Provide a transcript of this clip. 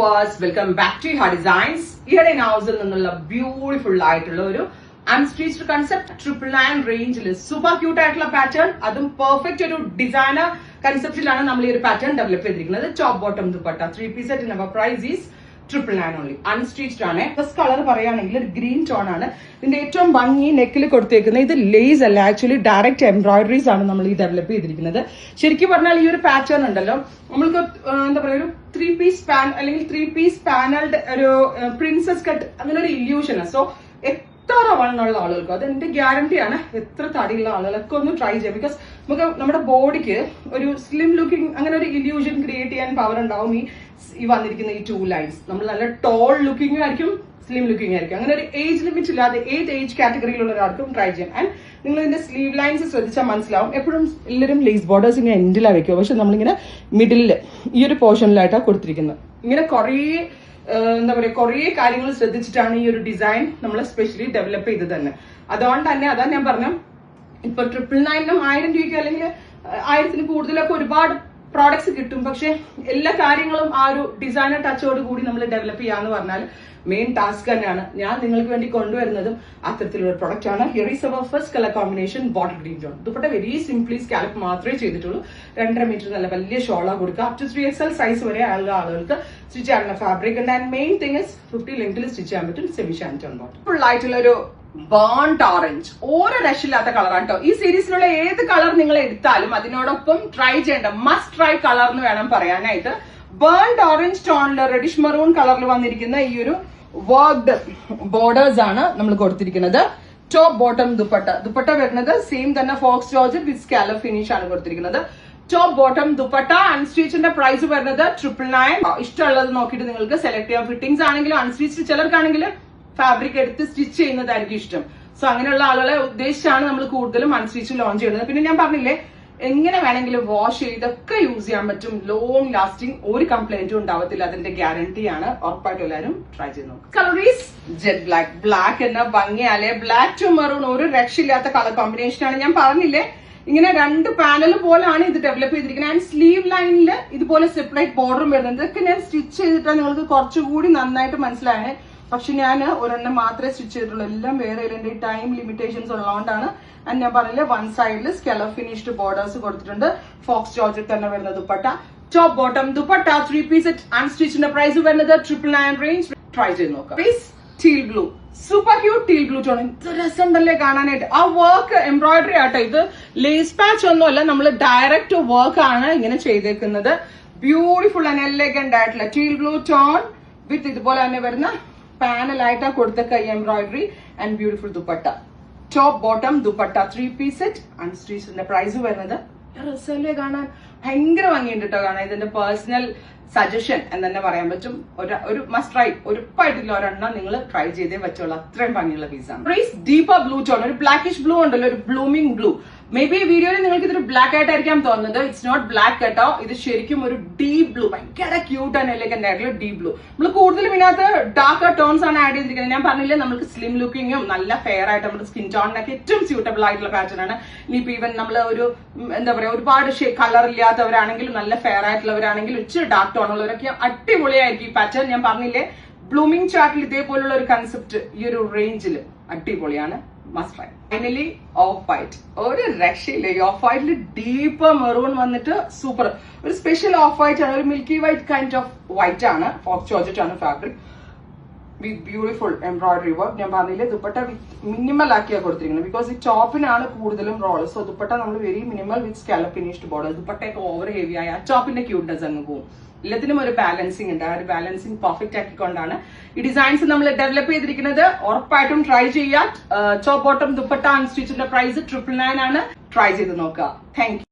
Welcome back to ഹാ designs. ഈയിടെ ഹൗസിൽ നിന്നുള്ള ബ്യൂട്ടിഫുൾ ആയിട്ടുള്ള ഒരു അൺസ്റ്റിച്ച്ഡ് കൺസെപ്റ്റ് 999 റേഞ്ചിൽ സൂപ്പർ ക്യൂട്ട് ആയിട്ടുള്ള പാറ്റേൺ, അതും പെർഫെക്റ്റ് ഒരു ഡിസൈനർ കൺസെപ്റ്റിലാണ് നമ്മൾ ഈ ഒരു പാറ്റേൺ ഡെവലപ്പ് ചെയ്തിരിക്കുന്നത്. Top bottom dupatta 3 piece set. Our price is 999 only. Unstitched ആണ്. ഫസ്റ്റ് കളർ പറയുകയാണെങ്കിൽ ഒരു ഗ്രീൻ ടോൺ ആണ്. ഇതിന്റെ ഏറ്റവും ഭംഗി നെക്കിൽ കൊടുത്തേക്കുന്നത് ഇത് ലേസ് അല്ല, ആക്ച്വലി ഡയറക്റ്റ് എംബ്രോയിഡറീസ് ആണ് നമ്മൾ ഈ ഡെവലപ്പ് ചെയ്തിരിക്കുന്നത്. ശരിക്കും പറഞ്ഞാൽ ഈ ഒരു പാറ്റേൺ ഉണ്ടല്ലോ, നമ്മൾക്ക് എന്താ പറയുക, ഒരു 3 പീസ് പാൻ അല്ലെങ്കിൽ 3 പീസ് പാനൽഡ് ഒരു പ്രിൻസസ് കട്ട് അങ്ങനെ ഒരു ഇല്യൂഷൻ. സോ എത്ര വണ്ണുള്ള ആളുകൾക്ക് അത് എന്റെ ഗ്യാരണ്ടിയാണ്. എത്ര തടിയുള്ള ആളുകളൊക്കെ ഒന്ന് ട്രൈ ചെയ്യാം. ബിക്കോസ് നമുക്ക് നമ്മുടെ ബോഡിക്ക് ഒരു സ്ലിം ലുക്കിംഗ് അങ്ങനെ ഒരു ഇല്യൂഷൻ ക്രിയേറ്റ് ചെയ്യാൻ പവർ ഉണ്ടാവും ഈ വന്നിരിക്കുന്ന ഈ 2 ലൈൻസ്. നമ്മൾ നല്ല ടോൾ ലുക്കിംഗ് ആയിരിക്കും, സ്ലിം ലുക്കിംഗ് ആയിരിക്കും. അങ്ങനെ ഒരു ഏജ് ലിമിറ്റ് ഇല്ലാതെ ഏത് ഏജ് കാറ്റഗറിയിലുള്ള ഒരാൾക്കും ട്രൈ ചെയ്യാം. ആൻഡ് നിങ്ങൾ ഇതിന്റെ സ്ലീവ് ലൈൻസ് ശ്രദ്ധിച്ചാൽ മനസ്സിലാവും. എപ്പോഴും എല്ലാവരും ലേസ് ബോർഡേഴ്സ് ഇങ്ങനെ എൻഡിലാണ് വെക്കുക, പക്ഷെ നമ്മളിങ്ങനെ മിഡിലില് ഈ ഒരു പോർഷനിലായിട്ടാണ് കൊടുത്തിരിക്കുന്നത്. ഇങ്ങനെ എന്താ പറയുക, കുറേ കാര്യങ്ങൾ ശ്രദ്ധിച്ചിട്ടാണ് ഈ ഒരു ഡിസൈൻ നമ്മൾ സ്പെഷ്യലി ഡെവലപ്പ് ചെയ്തത് തന്നെ. അതുകൊണ്ട് തന്നെ അതാ ഞാൻ പറഞ്ഞു, ഇപ്പൊ 999 1000 രൂപയ്ക്ക് അല്ലെങ്കിൽ 1000 കൂടുതലൊക്കെ ഒരുപാട് പ്രോഡക്ട്സ് കിട്ടും. പക്ഷെ എല്ലാ കാര്യങ്ങളും ആ ഒരു ഡിസൈനർ ടച്ചോട് കൂടി നമ്മൾ ഡെവലപ്പ് ചെയ്യാന്ന് പറഞ്ഞാൽ മെയിൻ ടാസ്ക് തന്നെയാണ്. ഞാൻ നിങ്ങൾക്ക് വേണ്ടി കൊണ്ടുവരുന്നതും അത്തരത്തിലുള്ള പ്രൊഡക്റ്റ് ആണ്. Here is our first colour combination bottle green tone. Dupatta very simply scallop മാത്രമേ ചെയ്തിട്ടുള്ളൂ. 2.5 മീറ്റർ നല്ല വലിയ ഷോളാ കൊടുക്കുക. അപ് ടു 3XL സൈസ് വരെ ആളുകൾക്ക് സ്റ്റിച്ച് ചെയ്യാനുള്ള ഫാബ്രിക് ഉണ്ട്. ആൻഡ് മെയിൻ തിങ് ഇസ് 50 ലെങ്ത്തിൽ സ്റ്റിച്ച് ചെയ്യാൻ പറ്റും. Semi ഷാൻറ്റോൺ bottom. ഫുൾ ആയിട്ടുള്ള ഒരു ബേൺഡ് ഓറഞ്ച്, ഓരോ രക്ഷയില്ലാത്ത കളറാണ് കേട്ടോ. ഈ സീരീസിലുള്ള ഏത് കളർ നിങ്ങൾ എടുത്താലും അതിനോടൊപ്പം ട്രൈ ചെയ്യേണ്ട മസ്റ്റ് ട്രൈ കളർ എന്ന് വേണം പറയാനായിട്ട്. ബേൺഡ് ഓറഞ്ച് ടോണില് റെഡിഷ് മെറൂൺ കളറിൽ വന്നിരിക്കുന്ന ഈ ഒരു വർക്ക്ഡ് ബോർഡേഴ്സ് ആണ് നമ്മൾ കൊടുത്തിരിക്കുന്നത്. ടോപ്പ് ബോട്ടം ദുപ്പട്ട വരുന്നത് സെയിം തന്നെ faux georgette with scallop finish ആണ് കൊടുത്തിരിക്കുന്നത്. Top bottom dupatta. അൺസ്റ്റിച്ചിന്റെ പ്രൈസ് വരുന്നത് 999. ഇഷ്ടമുള്ളത് നോക്കിയിട്ട് നിങ്ങൾക്ക് സെലക്ട് ചെയ്യാം. ഫിറ്റിംഗ്സ് ആണെങ്കിലും അൺസ്റ്റിച്ച് ചിലർക്കാണെങ്കിലും ഫാബ്രിക് എടുത്ത് സ്റ്റിച്ച് ചെയ്യുന്നതായിരിക്കും ഇഷ്ടം. സോ അങ്ങനെയുള്ള ആളുകളെ ഉദ്ദേശിച്ചാണ് നമ്മൾ കൂടുതലും അൺസ്റ്റിച്ച് ലോഞ്ച് ചെയ്യുന്നത്. പിന്നെ ഞാൻ പറഞ്ഞില്ലേ, എങ്ങനെ വേണമെങ്കിലും വാഷ് ചെയ്തൊക്കെ യൂസ് ചെയ്യാൻ പറ്റും. ലോങ് ലാസ്റ്റിംഗ്, ഒരു കംപ്ലൈന്റും ഉണ്ടാവത്തില്ല. അതിന്റെ ഗ്യാരണ്ടിയാണ്. ഉറപ്പായിട്ടും എല്ലാവരും ട്രൈ ചെയ്ത് നോക്കും. Colour is jet black. Black എന്ന ഭംഗിയാലേ ബ്ലാക്ക് ടു മെറൂൺ ഒരു രക്ഷയില്ലാത്ത കളർ കോമ്പിനേഷൻ ആണ്. ഞാൻ പറഞ്ഞില്ലേ, ഇങ്ങനെ 2 പാനൽ പോലാണ് ഇത് ഡെവലപ്പ് ചെയ്തിരിക്കുന്നത്. ആൻഡ് സ്ലീവ് ലൈനിൽ ഇതുപോലെ സെപ്പറേറ്റ് ബോർഡറും വരുന്നത്. ഇതൊക്കെ ഞാൻ സ്റ്റിച്ച് ചെയ്തിട്ടാണ് നിങ്ങൾക്ക് കുറച്ചുകൂടി നന്നായിട്ട് മനസ്സിലായേ. പക്ഷെ ഞാൻ ഒരെണ്ണം മാത്രമേ സ്റ്റിച്ച് ചെയ്തിട്ടുള്ളൂ. എല്ലാം വേറെ എന്റെ ടൈം ലിമിറ്റേഷൻസ് ഉള്ളതുകൊണ്ടാണ്. ആൻഡ് ഞാൻ പറഞ്ഞില്ലേ, വൺ സൈഡിൽ സ്കെലപ്പ് ഫിനിഷ്ഡ് ബോർഡേഴ്സ് കൊടുത്തിട്ടുണ്ട്. ഫോക്സ് ജോർജിൽ തന്നെ വരുന്ന dupatta. Top bottom dupatta 3 piece set. അൺസ്റ്റിച്ചിന്റെ പ്രൈസ് വരുന്നത് 999 റേഞ്ച്. ട്രൈ ചെയ്ത് നോക്കാം. Piece teal blue, super cute teal blue tone. ഇത് രസമുണ്ടല്ലേ കാണാനായിട്ട്. ആ വർക്ക് എംബ്രോയിഡറി ആട്ടോ. ഇത് ലേസ് പാച്ച് ഒന്നുമല്ല, നമ്മൾ ഡയറക്റ്റ് വർക്ക് ആണ് ഇങ്ങനെ ചെയ്തേക്കുന്നത്. ബ്യൂട്ടിഫുൾ ആൻഡ് എലഗന്റ് ആയിട്ടുള്ള ടീൽ ബ്ലൂ ടോൺ വിത്ത് ഇതുപോലെ തന്നെ വരുന്ന പാനലായിട്ടാ കൊടുത്ത embroidery and beautiful dupatta. Top bottom dupatta 3 piece set. അൺസ്റ്റിച്ചിന്റെ പ്രൈസ് വരുന്നത് രസമല്ലേ കാണാൻ, ഭയങ്കര ഭംഗിയുണ്ട് കേട്ടോ കാണാൻ. ഇതിന്റെ പേഴ്സണൽ സജഷൻ എന്ന് തന്നെ പറയാൻ പറ്റും. ഒരു മസ്റ്റ് ട്രൈ, ഉറപ്പായിട്ടില്ല ഒരെണ്ണം നിങ്ങൾ ട്രൈ ചെയ്തേ പറ്റുള്ളൂ. അത്രയും ഭംഗിയുള്ള പീസാണ്. പ്രൈസ് ഡീപ്പർ ബ്ലൂ ടോൺ, ഒരു ബ്ലാക്കിഷ് ബ്ലൂ ഉണ്ടല്ലോ, ഒരു ബ്ലൂമിംഗ് ബ്ലൂ. മേ ബി വീഡിയോയിൽ നിങ്ങൾക്ക് ഇതൊരു ബ്ലാക്ക് ആയിട്ടായിരിക്കാം തോന്നുന്നത്. ഇറ്റ്സ് നോട്ട് ബ്ലാക്ക് കേട്ടോ. ഇത് ശരിക്കും ഒരു ഡീപ് ബ്ലൂ, ഭയങ്കര ക്യൂട്ട് ആൻഡ് എലഗന്റ് ആയിട്ടുള്ള ഡീപ് ബ്ലൂ. നമ്മൾ കൂടുതലും ഇതിനകത്ത് ഡാർക്ക് ടോൺസ് ആണ് ആഡ് ചെയ്തിരിക്കുന്നത്. ഞാൻ പറഞ്ഞില്ലേ, നമുക്ക് സ്ലിം ലുക്കിങ്ങും നല്ല ഫെയർ ആയിട്ട് നമ്മുടെ സ്കിൻ ടോണിനൊക്കെ ഏറ്റവും സ്യൂട്ടബിൾ ആയിട്ടുള്ള പാറ്റേൺ ആണ്. ഇനിയിപ്പോ ഈവൻ നമ്മൾ ഒരു എന്താ പറയാ, ഒരുപാട് കളർ ഇല്ലാത്തവരാണെങ്കിലും നല്ല ഫെയർ ആയിട്ടുള്ളവരാണെങ്കിലും ഇച്ചിരി ഡാർക്ക് ടോൺ ഉള്ളവരൊക്കെ അടിപൊളിയായിരിക്കും ഈ പാറ്റേൺ. ഞാൻ പറഞ്ഞില്ലേ, ബ്ലൂമിംഗ് ചാർട്ടിൽ ഇതേപോലുള്ള ഒരു കൺസെപ്റ്റ് ഈ ഒരു റേഞ്ചിൽ അടിപൊളിയാണ്. Must try. Finally of white, ഒരു രക്ഷയില്ല. ഈ ഓഫ് വൈറ്റിൽ ഡീപ്പർ മെറൂൺ വന്നിട്ട് സൂപ്പർ ഒരു സ്പെഷ്യൽ ഓഫ് വൈറ്റ് ആണ്. ഒരു milky white kind of white ആണ്. ഫോക്സ് ജോർജറ്റ് ആണ് ഫാബ്രിക് വിത്ത് ബ്യൂട്ടിഫുൾ എംബ്രോയിഡറി വർക്ക്. ഞാൻ പറഞ്ഞില്ലേ, ദുപ്പട്ട മിനിമൽ ആക്കിയാണ് കൊടുത്തിരിക്കുന്നത്. ബിക്കോസ് ഈ ടോപ്പിനാണ് കൂടുതലും റോൾ. സോ ദുപ്പട്ട നമ്മൾ very minimal with scallop finished border. ദുപ്പട്ടയൊക്കെ ഓവർ ഹെവി ആയ ടോപ്പിന്റെ ക്യൂട്ട്നെസ് അങ്ങ് പോകും. എല്ലാത്തിനും ഒരു ബാലൻസിങ് ഉണ്ട്. ആ ഒരു ബാലൻസിങ് പെർഫെക്റ്റ് ആക്കിക്കൊണ്ടാണ് ഈ ഡിസൈൻസ് നമ്മൾ ഡെവലപ്പ് ചെയ്തിരിക്കുന്നത്. ഉറപ്പായിട്ടും ട്രൈ ചെയ്യാം. ടോപ്പ് ബോട്ടം ദുപ്പട്ട അൺസ്റ്റിച്ചിന്റെ പ്രൈസ് 999 ആണ്. ട്രൈ ചെയ്ത് നോക്കുക. Thank you.